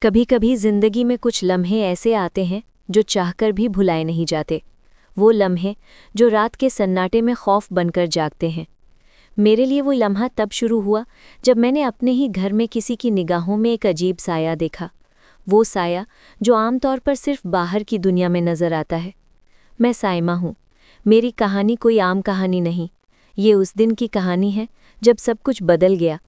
कभी कभी जिंदगी में कुछ लम्हे ऐसे आते हैं जो चाहकर भी भुलाए नहीं जाते। वो लम्हे जो रात के सन्नाटे में खौफ बनकर जागते हैं। मेरे लिए वो लम्हा तब शुरू हुआ जब मैंने अपने ही घर में किसी की निगाहों में एक अजीब साया देखा। वो साया जो आमतौर पर सिर्फ बाहर की दुनिया में नजर आता है। मैं साइमा हूँ। मेरी कहानी कोई आम कहानी नहीं। ये उस दिन की कहानी है जब सब कुछ बदल गया,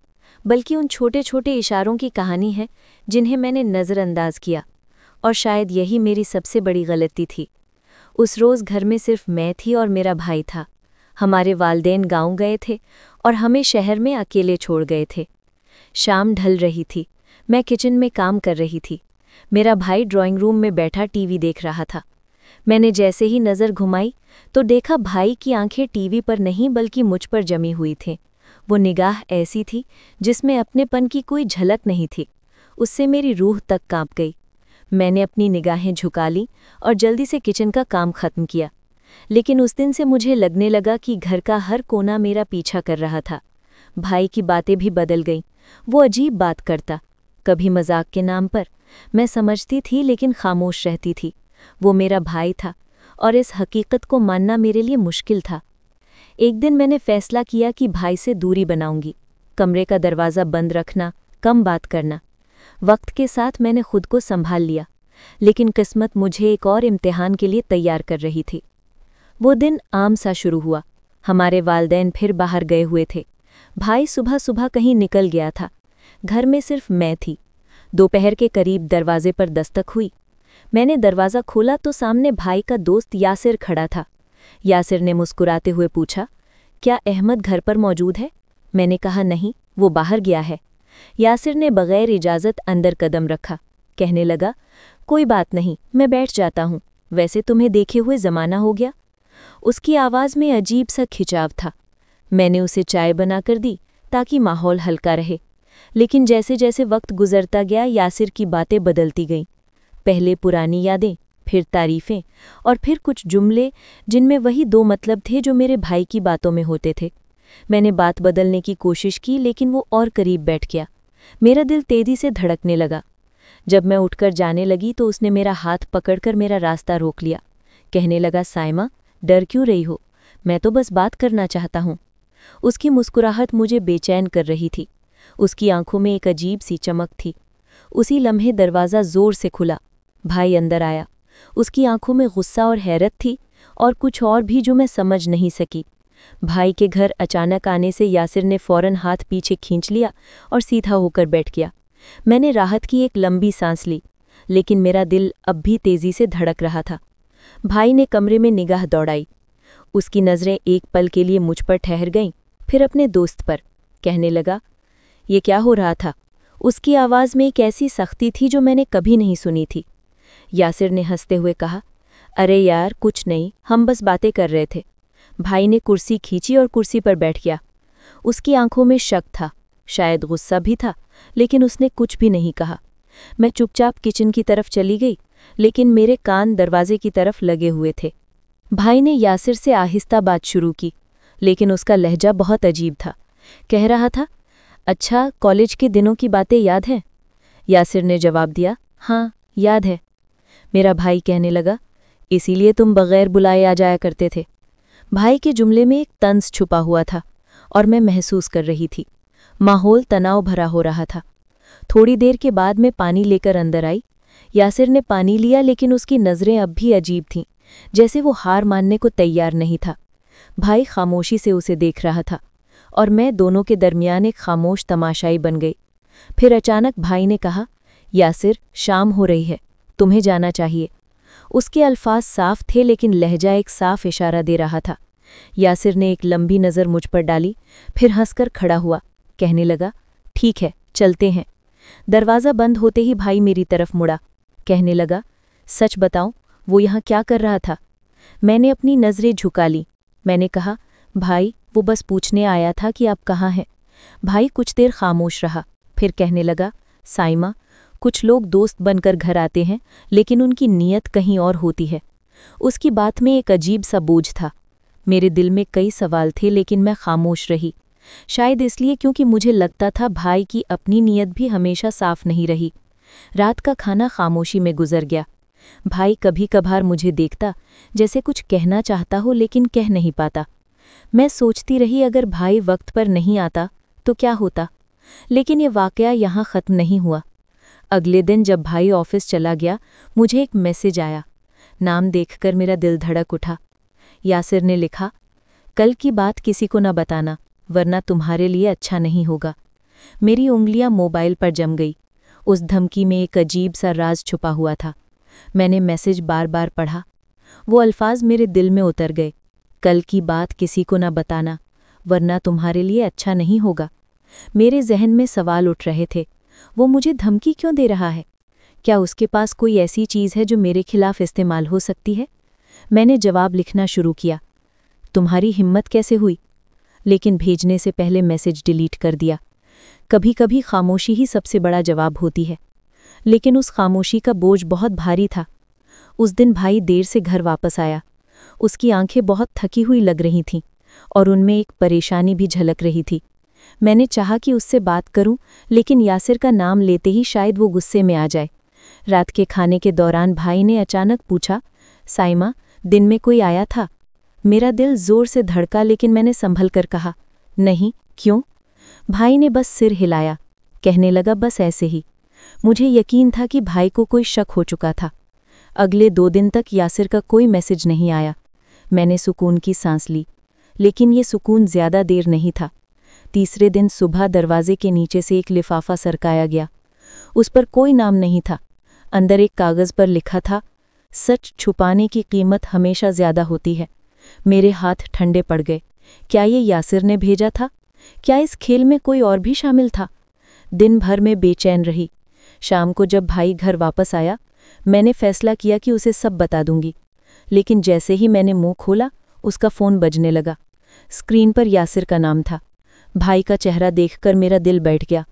बल्कि उन छोटे छोटे इशारों की कहानी है जिन्हें मैंने नज़रअंदाज किया। और शायद यही मेरी सबसे बड़ी गलती थी। उस रोज़ घर में सिर्फ मैं थी और मेरा भाई था। हमारे वालिदैन गांव गए थे और हमें शहर में अकेले छोड़ गए थे। शाम ढल रही थी। मैं किचन में काम कर रही थी। मेरा भाई ड्राइंग रूम में बैठा टीवी देख रहा था। मैंने जैसे ही नज़र घुमाई तो देखा भाई की आंखें टीवी पर नहीं बल्कि मुझ पर जमी हुई थीं। वो निगाह ऐसी थी जिसमें अपनेपन की कोई झलक नहीं थी। उससे मेरी रूह तक कांप गई। मैंने अपनी निगाहें झुका लीं और जल्दी से किचन का काम खत्म किया। लेकिन उस दिन से मुझे लगने लगा कि घर का हर कोना मेरा पीछा कर रहा था। भाई की बातें भी बदल गईं। वो अजीब बात करता, कभी मजाक के नाम पर। मैं समझती थी लेकिन खामोश रहती थी। वो मेरा भाई था और इस हकीकत को मानना मेरे लिए मुश्किल था। एक दिन मैंने फैसला किया कि भाई से दूरी बनाऊंगी। कमरे का दरवाज़ा बंद रखना, कम बात करना। वक्त के साथ मैंने खुद को संभाल लिया, लेकिन किस्मत मुझे एक और इम्तिहान के लिए तैयार कर रही थी। वो दिन आम सा शुरू हुआ। हमारे वालिदैन फिर बाहर गए हुए थे। भाई सुबह सुबह कहीं निकल गया था। घर में सिर्फ मैं थी। दोपहर के करीब दरवाजे पर दस्तक हुई। मैंने दरवाज़ा खोला तो सामने भाई का दोस्त यासिर खड़ा था। यासिर ने मुस्कुराते हुए पूछा, क्या अहमद घर पर मौजूद है? मैंने कहा नहीं, वो बाहर गया है। यासिर ने बगैर इजाज़त अंदर कदम रखा। कहने लगा, कोई बात नहीं, मैं बैठ जाता हूँ। वैसे तुम्हें देखे हुए ज़माना हो गया। उसकी आवाज़ में अजीब सा खिंचाव था। मैंने उसे चाय बनाकर दी ताकि माहौल हल्का रहे। लेकिन जैसे जैसे वक्त गुजरता गया यासिर की बातें बदलती गईं। पहले पुरानी यादें, फिर तारीफ़ें और फिर कुछ जुमले जिनमें वही दो मतलब थे जो मेरे भाई की बातों में होते थे। मैंने बात बदलने की कोशिश की लेकिन वो और करीब बैठ गया। मेरा दिल तेज़ी से धड़कने लगा। जब मैं उठकर जाने लगी तो उसने मेरा हाथ पकड़कर मेरा रास्ता रोक लिया। कहने लगा, साइमा, डर क्यों रही हो? मैं तो बस बात करना चाहता हूँ। उसकी मुस्कुराहट मुझे बेचैन कर रही थी। उसकी आंखों में एक अजीब सी चमक थी। उसी लम्हे दरवाज़ा ज़ोर से खुला। भाई अंदर आया। उसकी आंखों में गुस्सा और हैरत थी और कुछ और भी जो मैं समझ नहीं सकी। भाई के घर अचानक आने से यासिर ने फौरन हाथ पीछे खींच लिया और सीधा होकर बैठ गया। मैंने राहत की एक लंबी सांस ली, लेकिन मेरा दिल अब भी तेज़ी से धड़क रहा था। भाई ने कमरे में निगाह दौड़ाई। उसकी नज़रें एक पल के लिए मुझ पर ठहर गईं, फिर अपने दोस्त पर। कहने लगा, ये क्या हो रहा था? उसकी आवाज़ में एक ऐसी सख्ती थी जो मैंने कभी नहीं सुनी थी। यासिर ने हंसते हुए कहा, अरे यार कुछ नहीं, हम बस बातें कर रहे थे। भाई ने कुर्सी खींची और कुर्सी पर बैठ गया। उसकी आंखों में शक था, शायद गुस्सा भी था, लेकिन उसने कुछ भी नहीं कहा। मैं चुपचाप किचन की तरफ चली गई, लेकिन मेरे कान दरवाजे की तरफ लगे हुए थे। भाई ने यासिर से आहिस्ता बात शुरू की, लेकिन उसका लहजा बहुत अजीब था। कह रहा था, अच्छा, कॉलेज के दिनों की बातें याद हैं? यासिर ने जवाब दिया, हाँ याद है। मेरा भाई कहने लगा, इसीलिए तुम बगैर बुलाए आ जाया करते थे। भाई के जुमले में एक तंज छुपा हुआ था और मैं महसूस कर रही थी। माहौल तनाव भरा हो रहा था। थोड़ी देर के बाद मैं पानी लेकर अंदर आई। यासिर ने पानी लिया, लेकिन उसकी नज़रें अब भी अजीब थीं, जैसे वो हार मानने को तैयार नहीं था। भाई खामोशी से उसे देख रहा था और मैं दोनों के दरमियान एक खामोश तमाशाई बन गई। फिर अचानक भाई ने कहा, यासिर, शाम हो रही है, तुम्हें जाना चाहिए। उसके अल्फाज साफ थे लेकिन लहजा एक साफ इशारा दे रहा था। यासिर ने एक लंबी नज़र मुझ पर डाली, फिर हंसकर खड़ा हुआ। कहने लगा, ठीक है, चलते हैं। दरवाज़ा बंद होते ही भाई मेरी तरफ मुड़ा। कहने लगा, सच बताऊं, वो यहाँ क्या कर रहा था? मैंने अपनी नज़रें झुका ली। मैंने कहा, भाई, वो बस पूछने आया था कि आप कहाँ हैं। भाई कुछ देर खामोश रहा, फिर कहने लगा, साइमा, कुछ लोग दोस्त बनकर घर आते हैं, लेकिन उनकी नीयत कहीं और होती है। उसकी बात में एक अजीब सा बोझ था। मेरे दिल में कई सवाल थे, लेकिन मैं खामोश रही। शायद इसलिए क्योंकि मुझे लगता था भाई की अपनी नीयत भी हमेशा साफ नहीं रही। रात का खाना खामोशी में गुजर गया। भाई कभी कभार मुझे देखता, जैसे कुछ कहना चाहता हो लेकिन कह नहीं पाता। मैं सोचती रही अगर भाई वक्त पर नहीं आता तो क्या होता, लेकिन ये वाकया यहाँ ख़त्म नहीं हुआ। अगले दिन जब भाई ऑफिस चला गया, मुझे एक मैसेज आया। नाम देखकर मेरा दिल धड़क उठा। यासिर ने लिखा, कल की बात किसी को न बताना, वरना तुम्हारे लिए अच्छा नहीं होगा। मेरी उंगलियां मोबाइल पर जम गई। उस धमकी में एक अजीब सा राज छुपा हुआ था। मैंने मैसेज बार बार पढ़ा। वो अल्फाज मेरे दिल में उतर गए। कल की बात किसी को न बताना, वरना तुम्हारे लिए अच्छा नहीं होगा। मेरे जहन में सवाल उठ रहे थे, वो मुझे धमकी क्यों दे रहा है? क्या उसके पास कोई ऐसी चीज़ है जो मेरे खिलाफ इस्तेमाल हो सकती है? मैंने जवाब लिखना शुरू किया। तुम्हारी हिम्मत कैसे हुई? लेकिन भेजने से पहले मैसेज डिलीट कर दिया। कभी कभी खामोशी ही सबसे बड़ा जवाब होती है। लेकिन उस खामोशी का बोझ बहुत भारी था। उस दिन भाई देर से घर वापस आया। उसकी आंखें बहुत थकी हुई लग रही थीं और उनमें एक परेशानी भी झलक रही थी। मैंने चाहा कि उससे बात करूं, लेकिन यासिर का नाम लेते ही शायद वो गुस्से में आ जाए। रात के खाने के दौरान भाई ने अचानक पूछा, साइमा, दिन में कोई आया था? मेरा दिल जोर से धड़का, लेकिन मैंने संभल कर कहा, नहीं, क्यों? भाई ने बस सिर हिलाया, कहने लगा, बस ऐसे ही। मुझे यकीन था कि भाई को कोई शक हो चुका था। अगले 2 दिन तक यासिर का कोई मैसेज नहीं आया। मैंने सुकून की सांस ली, लेकिन ये सुकून ज्यादा देर नहीं था। तीसरे दिन सुबह दरवाजे के नीचे से एक लिफाफा सरकाया गया। उस पर कोई नाम नहीं था। अंदर एक कागज पर लिखा था, सच छुपाने की कीमत हमेशा ज्यादा होती है। मेरे हाथ ठंडे पड़ गए। क्या ये यासिर ने भेजा था? क्या इस खेल में कोई और भी शामिल था? दिन भर में बेचैन रही। शाम को जब भाई घर वापस आया, मैंने फैसला किया कि उसे सब बता दूंगी। लेकिन जैसे ही मैंने मुंह खोला, उसका फ़ोन बजने लगा। स्क्रीन पर यासिर का नाम था। भाई का चेहरा देखकर मेरा दिल बैठ गया।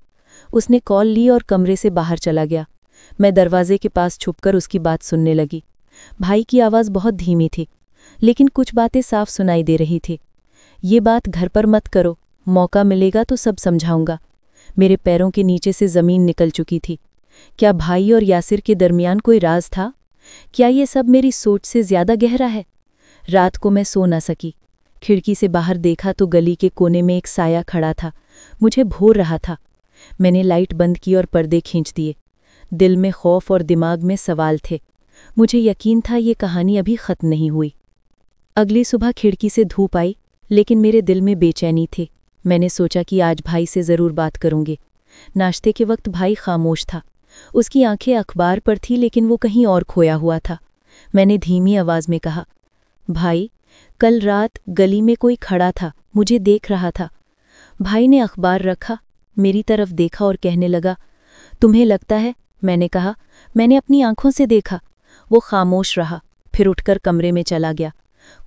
उसने कॉल ली और कमरे से बाहर चला गया। मैं दरवाजे के पास छुपकर उसकी बात सुनने लगी। भाई की आवाज़ बहुत धीमी थी, लेकिन कुछ बातें साफ सुनाई दे रही थी। ये बात घर पर मत करो, मौका मिलेगा तो सब समझाऊंगा। मेरे पैरों के नीचे से ज़मीन निकल चुकी थी। क्या भाई और यासिर के दरमियान कोई राज था? क्या ये सब मेरी सोच से ज्यादा गहरा है? रात को मैं सो न सकी। खिड़की से बाहर देखा तो गली के कोने में एक साया खड़ा था। मुझे भौर रहा था। मैंने लाइट बंद की और पर्दे खींच दिए। दिल में खौफ और दिमाग में सवाल थे। मुझे यकीन था ये कहानी अभी ख़त्म नहीं हुई। अगली सुबह खिड़की से धूप आई, लेकिन मेरे दिल में बेचैनी थी। मैंने सोचा कि आज भाई से ज़रूर बात करूंगी। नाश्ते के वक्त भाई खामोश था। उसकी आंखें अखबार पर थी, लेकिन वो कहीं और खोया हुआ था। मैंने धीमी आवाज़ में कहा, भाई, कल रात गली में कोई खड़ा था, मुझे देख रहा था। भाई ने अखबार रखा, मेरी तरफ देखा और कहने लगा, तुम्हें लगता है? मैंने कहा, मैंने अपनी आंखों से देखा। वो खामोश रहा, फिर उठकर कमरे में चला गया।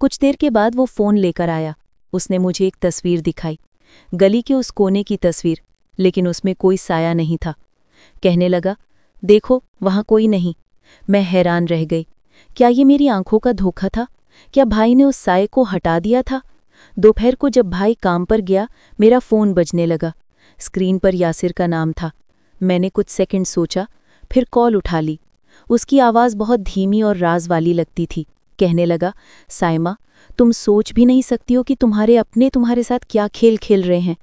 कुछ देर के बाद वो फ़ोन लेकर आया। उसने मुझे एक तस्वीर दिखाई, गली के उस कोने की तस्वीर, लेकिन उसमें कोई साया नहीं था। कहने लगा, देखो, वहाँ कोई नहीं। मैं हैरान रह गई। क्या ये मेरी आंखों का धोखा था? क्या भाई ने उस साये को हटा दिया था? दोपहर को जब भाई काम पर गया, मेरा फ़ोन बजने लगा। स्क्रीन पर यासिर का नाम था। मैंने कुछ सेकंड सोचा, फिर कॉल उठा ली। उसकी आवाज़ बहुत धीमी और राज वाली लगती थी। कहने लगा, साइमा, तुम सोच भी नहीं सकती हो कि तुम्हारे अपने तुम्हारे साथ क्या खेल खेल रहे हैं।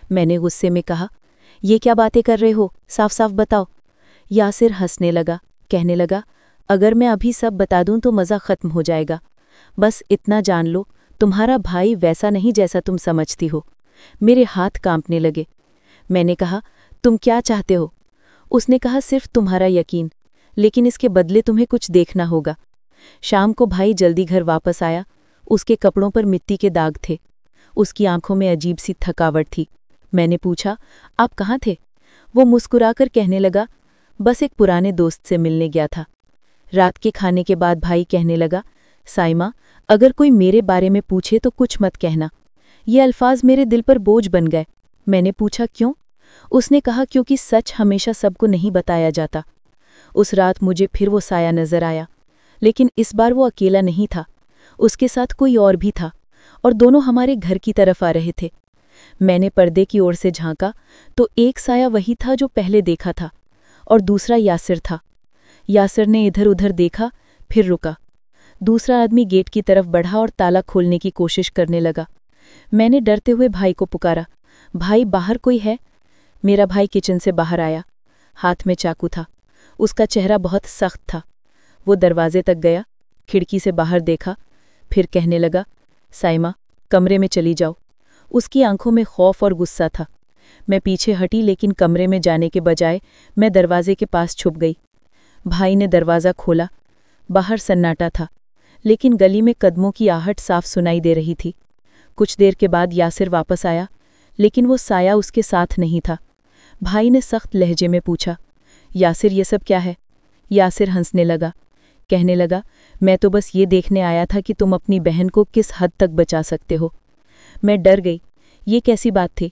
मैंने गुस्से में कहा, ये क्या बातें कर रहे हो? साफ साफ बताओ। यासिर हंसने लगा, कहने लगा, अगर मैं अभी सब बता दूं तो मज़ा ख़त्म हो जाएगा। बस इतना जान लो, तुम्हारा भाई वैसा नहीं जैसा तुम समझती हो। मेरे हाथ कांपने लगे। मैंने कहा, तुम क्या चाहते हो? उसने कहा, सिर्फ तुम्हारा यकीन, लेकिन इसके बदले तुम्हें कुछ देखना होगा। शाम को भाई जल्दी घर वापस आया। उसके कपड़ों पर मिट्टी के दाग थे। उसकी आंखों में अजीब सी थकावट थी। मैंने पूछा, आप कहाँ थे? वो मुस्कुराकर कहने लगा, बस एक पुराने दोस्त से मिलने गया था। रात के खाने के बाद भाई कहने लगा, साइमा, अगर कोई मेरे बारे में पूछे तो कुछ मत कहना। ये अल्फाज मेरे दिल पर बोझ बन गए। मैंने पूछा, क्यों? उसने कहा, क्योंकि सच हमेशा सबको नहीं बताया जाता। उस रात मुझे फिर वो साया नजर आया, लेकिन इस बार वो अकेला नहीं था। उसके साथ कोई और भी था, और दोनों हमारे घर की तरफ आ रहे थे। मैंने पर्दे की ओर से झांका तो एक साया वही था जो पहले देखा था, और दूसरा यासिर था। यासिर ने इधर उधर देखा, फिर रुका। दूसरा आदमी गेट की तरफ बढ़ा और ताला खोलने की कोशिश करने लगा। मैंने डरते हुए भाई को पुकारा, भाई बाहर कोई है? मेरा भाई किचन से बाहर आया, हाथ में चाकू था। उसका चेहरा बहुत सख्त था। वो दरवाजे तक गया, खिड़की से बाहर देखा, फिर कहने लगा, साइमा, कमरे में चली जाओ। उसकी आंखों में खौफ और गुस्सा था। मैं पीछे हटी, लेकिन कमरे में जाने के बजाय मैं दरवाजे के पास छुप गई। भाई ने दरवाज़ा खोला। बाहर सन्नाटा था, लेकिन गली में कदमों की आहट साफ सुनाई दे रही थी। कुछ देर के बाद यासिर वापस आया, लेकिन वो साया उसके साथ नहीं था। भाई ने सख्त लहजे में पूछा, यासिर ये सब क्या है? यासिर हंसने लगा, कहने लगा, मैं तो बस ये देखने आया था कि तुम अपनी बहन को किस हद तक बचा सकते हो। मैं डर गई। ये कैसी बात थी?